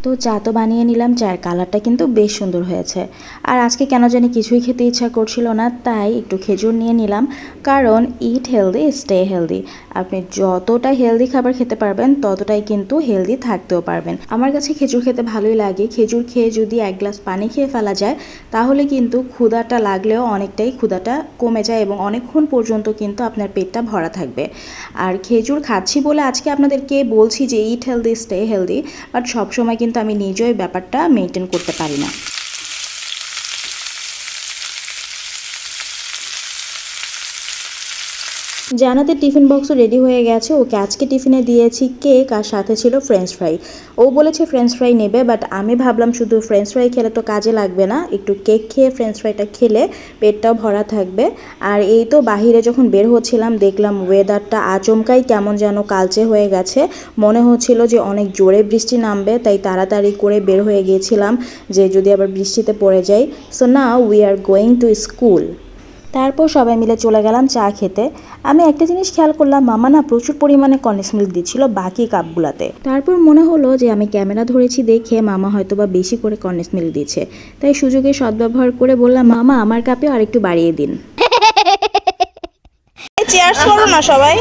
তো চা তো বানিয়ে নিলাম, চায়ের কালারটা কিন্তু বেশ সুন্দর হয়েছে। আর আজকে কেন জানি কিছুই খেতে ইচ্ছা করছিল না, তাই একটু খেজুর নিয়ে নিলাম। কারণ ইট হেলদি স্টে হেলদি, আপনি যতটা হেলদি খাবার খেতে পারবেন ততটাই কিন্তু হেলদি থাকতেও পারবেন। আমার কাছে খেজুর খেতে ভালোই লাগে। খেজুর খেয়ে যদি এক গ্লাস পানি খেয়ে ফেলা যায় তাহলে কিন্তু ক্ষুধাটা লাগলেও অনেকটাই ক্ষুধাটা কমে যায় এবং অনেকক্ষণ পর্যন্ত কিন্তু আপনার পেটটা ভরা থাকবে। আর খেজুর খাচ্ছি বলে আজকে আপনাদেরকে বলছি যে ইট হেলদি স্টে হেলদি, বাট সবসময় কিন্তু আমি নিজেই ব্যাপারটা মেনটেন করতে পারি না। জানাতে টিফিন বক্সও রেডি হয়ে গেছে। ওকে আজকে টিফিনে দিয়েছি কেক আর সাথে ছিল ফ্রেঞ্চ ফ্রাই। ও বলেছে ফ্রেঞ্চ ফ্রাই নেবে, বাট আমি ভাবলাম শুধু ফ্রেঞ্চ ফ্রাই খেলে তো কাজে লাগবে না, একটু কেক খেয়ে ফ্রেঞ্চ ফ্রাইটা খেলে পেটটাও ভরা থাকবে। আর এই তো বাহিরে যখন বের হচ্ছিলাম দেখলাম ওয়েদারটা আচমকাই কেমন যেন কালচে হয়ে গেছে। মনে হচ্ছিল যে অনেক জোরে বৃষ্টি নামবে, তাই তাড়াতাড়ি করে বের হয়ে গিয়েছিলাম যে যদি আবার বৃষ্টিতে পড়ে যাই। So now we are going to school. তারপর সবাই মিলে চলে গেলাম চা খেতে। আমি একটা জিনিস খেয়াল করলাম, মামা না প্রচুর পরিমাণে কন্ডেন্স মিল্ক দিচ্ছিল বাকি কাপগুলাতে। তারপর মনে হলো যে আমি ক্যামেরা ধরেছি দেখে মামা হয়তো বা বেশি করে কন্ডেন্স মিল্ক দিচ্ছে, তাই সুযোগের সদ্ব্যবহার করে বললাম, মামা আমার কাপে আর একটু বাড়িয়ে দিন। চেয়ার্স করো না সবাই।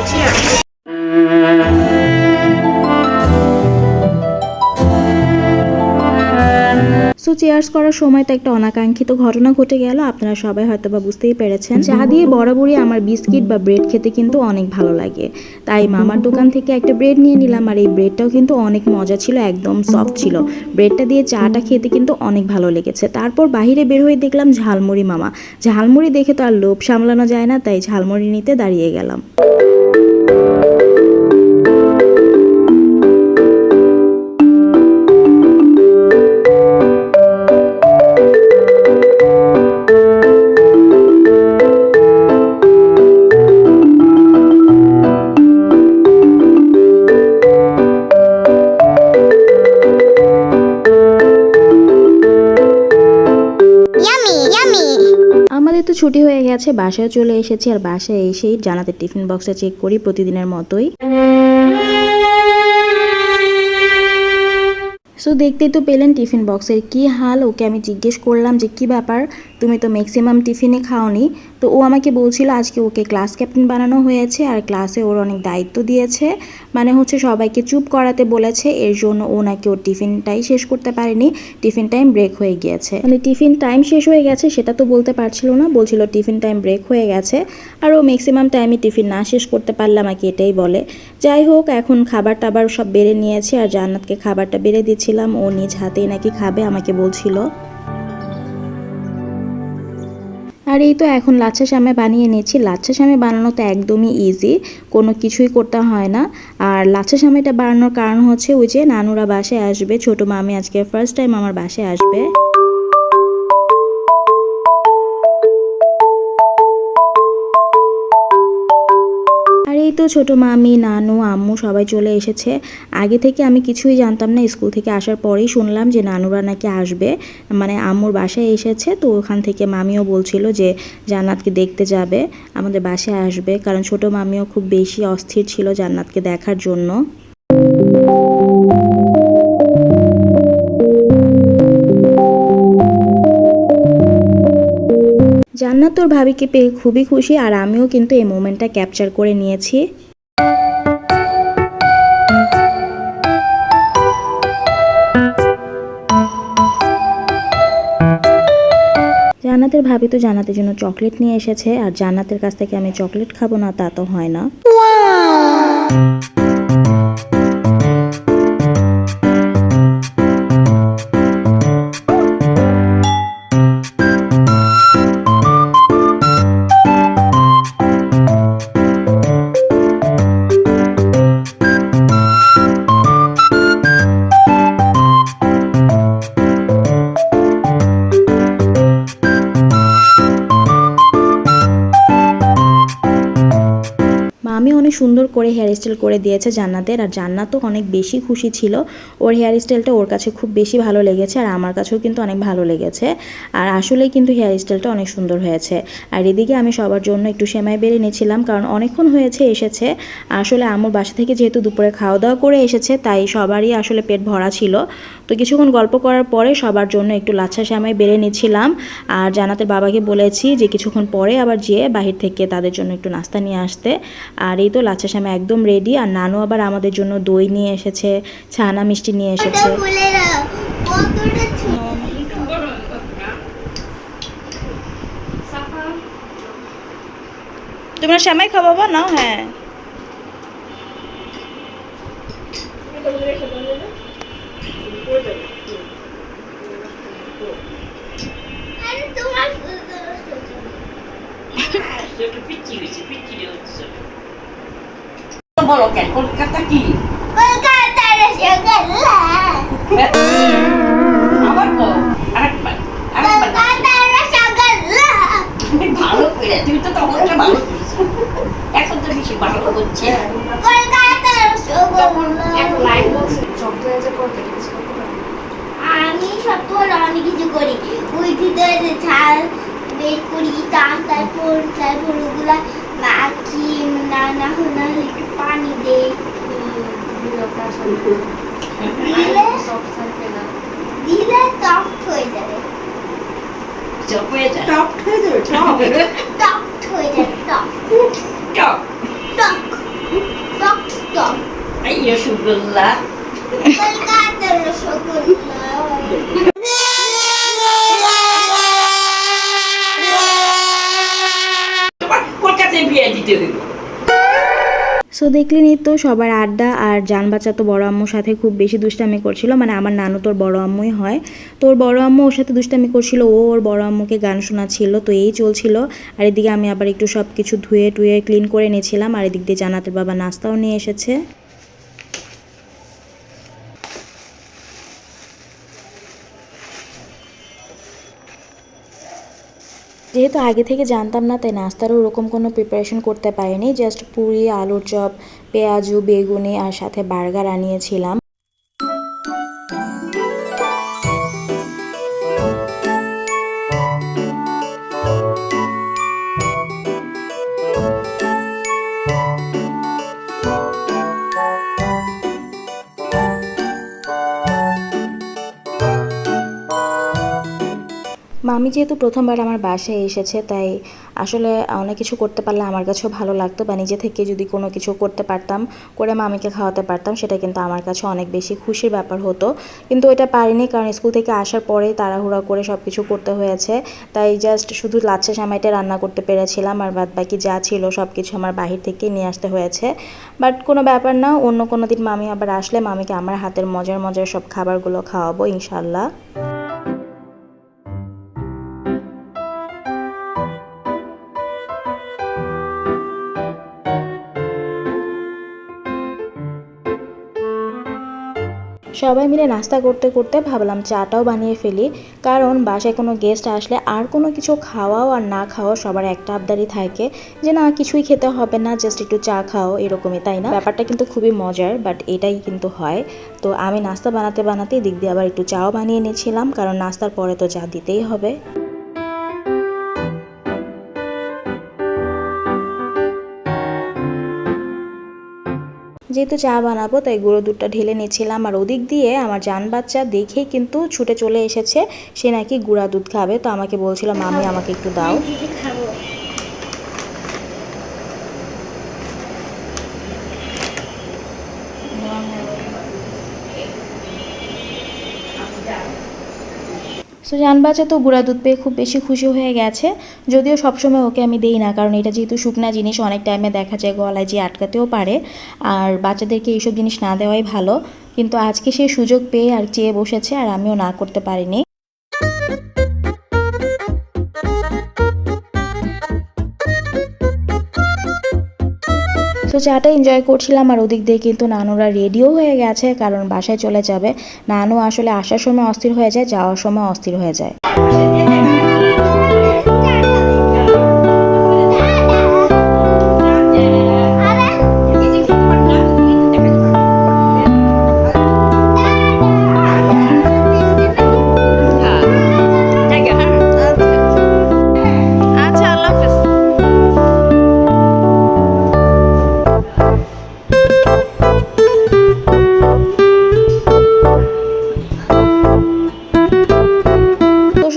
সো চেয়ার্স করার সময় তো একটা অনাকাঙ্ক্ষিত ঘটনা ঘটে গেল। আপনারা সবাই হয়তো বা বুঝতেই পেরেছেন, চা দিয়ে বরাবরই আমার বিস্কিট বা ব্রেড খেতে কিন্তু অনেক ভালো লাগে। তাই মামার দোকান থেকে একটা ব্রেড নিয়ে নিলাম, আর এই ব্রেডটাও কিন্তু অনেক মজা ছিল, একদম সফট ছিল। ব্রেডটা দিয়ে চাটা খেতে কিন্তু অনেক ভালো লেগেছে। তারপর বাহিরে বের হয়ে দেখলাম ঝালমুড়ি মামা। ঝালমুড়ি দেখে তো আর লোভ সামলানো যায় না, তাই ঝালমুড়ি নিতে দাঁড়িয়ে গেলাম। আমাদের তো ছুটি হয়ে গেছে, বাসায় চলে এসেছি। আর বাসায় এসেই জানাতে টিফিন বক্সটা চেক করি প্রতিদিনের মতোই। সো দেখতেই তো পেলেন টিফিন বক্সের কি হাল। ওকে আমি জিজ্ঞেস করলাম যে কি ব্যাপার, তুমি তো ম্যাক্সিমাম টিফিনে খাওনি। তো ও আমাকে বলছিল আজকে ওকে ক্লাস ক্যাপ্টেন বানানো হয়েছে আর ক্লাসে ওর অনেক দায়িত্ব দিয়েছে, মানে হচ্ছে সবাইকে চুপ করাতে বলেছে, এর জন্য ও নাকি ওর টিফিনটাই শেষ করতে পারেনি, টিফিন টাইম ব্রেক হয়ে গিয়েছে। মানে টিফিন টাইম শেষ হয়ে গেছে সেটা তো বলতে পারছিল না, বলছিল টিফিন টাইম ব্রেক হয়ে গেছে। আর ও ম্যাক্সিমাম টাইমে টিফিন না শেষ করতে পারলে আমাকে এটাই বলে। যাই হোক, এখন খাবার টাবার সব বেড়ে নিয়েছি আর জান্নাতকে খাবারটা বেড়ে দিচ্ছিলাম, ও নিজ হাতেই নাকি খাবে আমাকে বলছিল। আর এই তো এখন লাচ্ছা সেমাই বানিয়ে নিয়েছি। লাচ্ছা সেমাই বানানো তো একদমই ইজি, কোনো কিছুই করতে হয় না। আর লাচ্ছা সেমাইটা বানানোর কারণ হচ্ছে ওই যে নানুরা বাসায় আসবে, ছোটো মামি আজকে ফার্স্ট টাইম আমার বাসায় আসবে। আর এই তো ছোটো মামি, নানু, আম্মু সবাই চলে এসেছে। আগে থেকে আমি কিছুই জানতাম না, স্কুল থেকে আসার পরেই শুনলাম যে নানুরা নাকি আসবে, মানে আম্মুর বাসায় এসেছে। তো ওখান থেকে মামিও বলছিল যে জান্নাতকে দেখতে যাবে, আমাদের বাসায় আসবে, কারণ ছোটো মামিও খুব বেশি অস্থির ছিল জান্নাতকে দেখার জন্য। জান্নাত তোর ভাবিকে পেয়ে খুবই খুশি, আর আমিও কিন্তু এই মোমেন্টটা ক্যাপচার করে নিয়েছি। জান্নাতের ভাবি তো জান্নাতের জন্য চকলেট নিয়ে এসেছে, আর জান্নাতের কাছ থেকে আমি চকলেট খাবো না তা তো হয় না। মামি অনেক সুন্দর করে হেয়ার স্টাইল করে দিয়েছে জান্নাতের। আর জান্নাতও অনেক বেশি খুশি ছিল, ওর হেয়ার স্টাইলটা ওর কাছে খুব বেশি ভালো লেগেছে আর আমার কাছেও কিন্তু অনেক ভালো লেগেছে। আর আসলেই কিন্তু হেয়ার স্টাইলটা অনেক সুন্দর হয়েছে। আর এদিকে আমি সবার জন্য একটু সেমাই বেড়ে নিয়েছিলাম, কারণ অনেকক্ষণ হয়েছে এসেছে। আসলে আমার বাসা থেকে যেহেতু দুপুরে খাওয়া দাওয়া করে এসেছে, তাই সবারই আসলে পেট ভরা ছিল। তো কিছুক্ষণ গল্প করার পরে সবার জন্য একটু লাচ্ছা সেমাই বেড়ে নিচ্ছিলাম। আর জান্নাতের বাবাকে বলেছি যে কিছুক্ষণ পরে আবার যেয়ে বাহির থেকে তাদের জন্য একটু নাস্তা নিয়ে আসতে। আর এই তো লাচ্ছা সেমাই একদম রেডি। আর নানু আবার আমাদের জন্য দই নিয়ে এসেছে, ছানা মিষ্টি নিয়ে এসেছে। তোমরা সেমাই খাওয়াবো না? হ্যাঁ, বলো কেন কলকাতা কি আবার বলো আরেকবার ভালো করে তুমি তো তখন ভালো করেছো, এখন তো বেশি ভালো হচ্ছে। আমি সব অনেক কিছু করি, ওই ভিতরে ঝাল বের করি, তারপর ওগুলা মাখি, না হলে একটু পানি দেই, দিলে সফট হয়ে যাবে। চপ হয়ে যায়, টক হয়ে যাবে, টক এই রসগোল্লা কলকাতার রসগোল্লা। তোমার কলকাতায় বিয়ে দিতে হইব। সো দেখলেনই তো সবার আড্ডা। আর জান বাচ্চা তো বড় আম্মুর সাথে খুব বেশি দুষ্টামি করছিল, মানে আমার নানু তোর বড় আম্মুই হয়। তো ওর বড় আম্মু ওর সাথে দুষ্টামি করছিল, ও ওর বড় আম্মুকে গান শোনাচ্ছিল। তো এই চলছিল। আর এদিকে আমি আবার একটু সব কিছু ধুয়ে টুয়ে ক্লিন করে নিয়েছিলাম। আর এদিক দিয়ে জান্নাতের বাবা নাস্তাও নিয়ে এসেছে। যেহেতু আগে থেকে জানতাম না, তাই নাস্তারও ওরকম কোনো প্রিপারেশন করতে পারিনি। জাস্ট পুরি, আলুর চপ, পেঁয়াজু, বেগুনি আর সাথে বার্গার আনিয়েছিলাম। মামি যেহেতু প্রথমবার আমার বাসায় এসেছে, তাই আসলে অনেক কিছু করতে পারলে আমার কাছেও ভালো লাগতো, বা নিজে থেকে যদি কোনো কিছু করতে পারতাম, করে মামিকে খাওয়াতে পারতাম, সেটা কিন্তু আমার কাছে অনেক বেশি খুশির ব্যাপার হতো। কিন্তু এটা পারিনি, কারণ স্কুল থেকে আসার পরেই তাড়াহুড়া করে সব কিছু করতে হয়েছে। তাই জাস্ট শুধু লাচ্ছা সেমাইটা রান্না করতে পেরেছিলাম, আর বাদ বাকি যা ছিল সব কিছু আমার বাহির থেকে নিয়ে আসতে হয়েছে। বাট কোনো ব্যাপার না, অন্য কোনো দিন মামি আবার আসলে মামিকে আমার হাতের মজার মজার সব খাবারগুলো খাওয়াবো ইনশাল্লাহ। সবাই মিলে নাস্তা করতে করতে ভাবলাম চাটাও বানিয়ে ফেলি, কারণ বাসায় কোনো গেস্ট আসলে আর কোনো কিছু খাওয়াও আর না খাওয়াও সবার একটা আবদারই থাকে যে না কিছুই খেতে হবে না, জাস্ট একটু চা খাও, এরকমই, তাই না? ব্যাপারটা কিন্তু খুবই মজার, বাট এটাই কিন্তু হয়। তো আমি নাস্তা বানাতে বানাতে দিক দিয়ে আবার একটু চাও বানিয়ে নিয়েছিলাম, কারণ নাস্তার পরে তো চা দিতেই হবে। যেহেতু চা বানাবো, তাই গুঁড়ো দুধটা ঢেলে নিচ্ছিলাম। আর ওদিক দিয়ে আমার জান বাচ্চা দেখেই কিন্তু ছুটে চলে এসেছে, সে নাকি গুঁড়া দুধ খাবে। তো আমাকে বলছিল মামি আমাকে একটু দাও। সো জান বাচ্চা তো গুঁড়া দুধ পেয়ে খুব বেশি খুশি হয়ে গেছে। যদিও সবসময় ওকে আমি দেই না, কারণ এটা যেহেতু শুকনা জিনিস, অনেক টাইমে দেখা যায় গলায় যে আটকাতেও পারে, আর বাচ্চাদেরকে এইসব জিনিস না দেওয়াই ভালো। কিন্তু আজকে সে সুযোগ পেয়ে আর চেয়ে বসেছে, আর আমিও না করতে পারিনি। তো চাটা এনজয় করছিলাম, আর ওদিক দিয়ে কিন্তু নানুরা রেডিও হয়ে গেছে, কারণ বাসায় চলে যাবে। নানু আসলে আসার সময় অস্থির হয়ে যায়, যাওয়ার সময় অস্থির হয়ে যায়।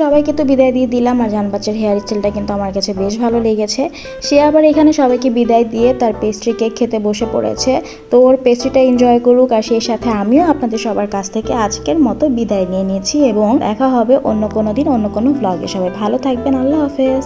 সবাইকে তো বিদায় দিয়ে দিলাম, আর জানবাচ্চার হেয়ার স্টাইলটা কিন্তু আমার কাছে বেশ ভালো লেগেছে। সে আবার এখানে সবাইকে বিদায় দিয়ে তার পেস্ট্রি কেক খেতে বসে পড়েছে। তো ওর পেস্ট্রিটা এনজয় করুক, আর সেই সাথে আমিও আপনাদের সবার কাছ থেকে আজকের মতো বিদায় নিয়ে নিয়েছি এবং দেখা হবে অন্য কোনো দিন অন্য কোনো ভ্লগে। সবাই ভালো থাকবেন, আল্লাহ হাফেজ।